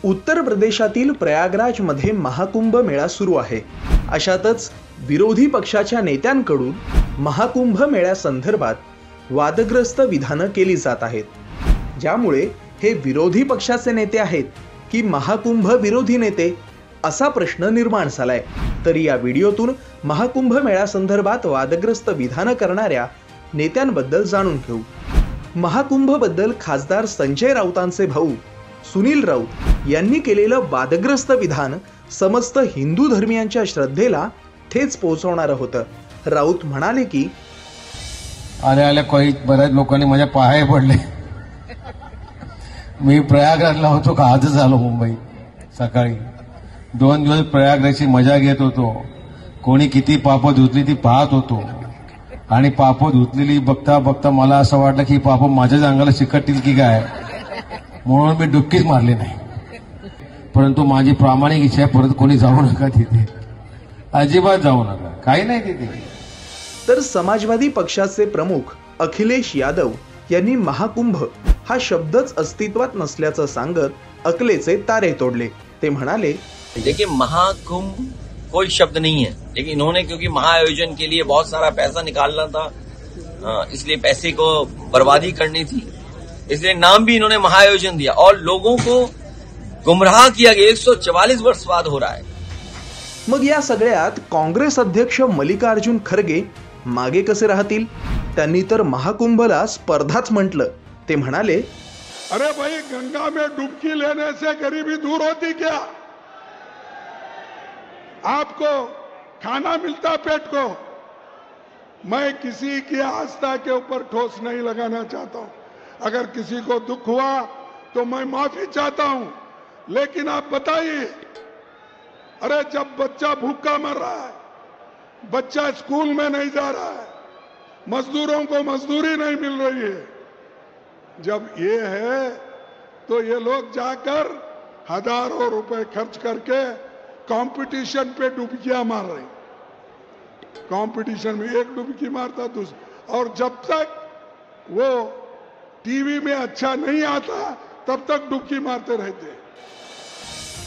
उत्तर प्रदेशातील प्रयागराजमध्ये महाकुंभ मेळा सुरू आहे। अशातच विरोधी पक्षाच्या नेत्यांकडून महाकुंभ मेळ्यासंदर्भात वादग्रस्त विधानं केली जात आहेत, ज्यामुळे हे विरोधी पक्षाचे नेते आहेत की महाकुंभ विरोधी नेते असा प्रश्न निर्माण झालाय। तर या व्हिडिओतून महाकुंभ मेळ्यासंदर्भात वादग्रस्त विधानं करणाऱ्या नेत्यांबद्दल जाणून घेऊ। महाकुंभ बद्दल खासदार संजय राऊतांचे भाऊ सुनील राऊत यांनी केलेलं वादग्रस्त विधान समस्त हिंदू धर्मियांच्या श्रद्धेला ठेच पोहोचवणारं होतं। राऊत म्हणाले की आल्या काही बऱ्याच लोकांनी माझ्या पाया पडले। मी प्रयागराजला होतो का आजच आलो मुंबई। सकाळी 2 दिवस प्रयागराजची मजा घेत होतो। कोणी किती पाप धुतली ती पाहत होतो आणि पाप धुतलेली बघता बघता मला असं वाटलं की पाप माझ्याच अंगाला चिकटतील की काय, म्हणून मी डुबकीच मारली नाही। परंतु माझी प्रामाणिक इच्छा आहे, परत कोणी जाऊ नका तिथे, अजिबात जाऊ नका, काही नाही तिथे। तर समाजवादी पक्षाचे प्रमुख अखिलेश यादव यांनी महाकुंभ हा शब्दच अस्तित्वात नसल्याचं सांगत अकलेचे तारे तोडले। ते म्हणाले, देखिए महाकुंभ कोई शब्द नहीं है, लेकिन इन्होंने क्योंकि महाआयोजन के लिए बहुत सारा पैसा निकालना था, इसलिए पैसे को बर्बादी करनी थी, इसलिए नाम भी इन्होंने महाआयोजन दिया और लोगों को गुमराह किया गया। 144 वर्ष बाद हो रहा है। मग या सगळ्यात काँग्रेस अध्यक्ष मल्लिकार्जुन खरगे मागे कसे राहतील? त्यांनी तर महाकुंभला स्पर्धाच म्हटलं। ते म्हणाले, अरे भाई, गंगा में डुबकी लेने से गरीबी दूर होती क्या? आपको खाना मिलता पेट को। मैं किसी की आस्था के ऊपर ठोस नहीं लगाना चाहता हूं। अगर किसी को दुख हुआ तो मैं माफी चाहता हूं, लेकिन आप बताइए, अरे जब बच्चा भूखा मर रहा है, बच्चा स्कूल में नहीं जा रहा है, मजदूरों को मजदूरी नहीं मिल रही है, जब ये है तो ये लोग जाकर हजारों रुपए खर्च करके कंपटीशन पे डुबकियां मार रहे। कंपटीशन में एक डुबकी मारता दूसरा, और जब तक वो टीवी में अच्छा नहीं आता तब तक डुबकी मारते रहते।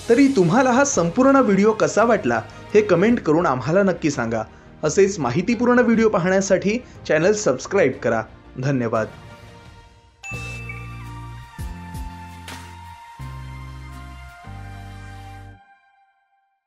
तरी तुम्हाला हा संपूर्ण व्हिडिओ कसा वाटला हे कमेंट करून आम्हाला नक्की सांगा। असेच माहितीपूर्ण व्हिडिओ पाहण्यासाठी चॅनल सबस्क्राइब करा। धन्यवाद।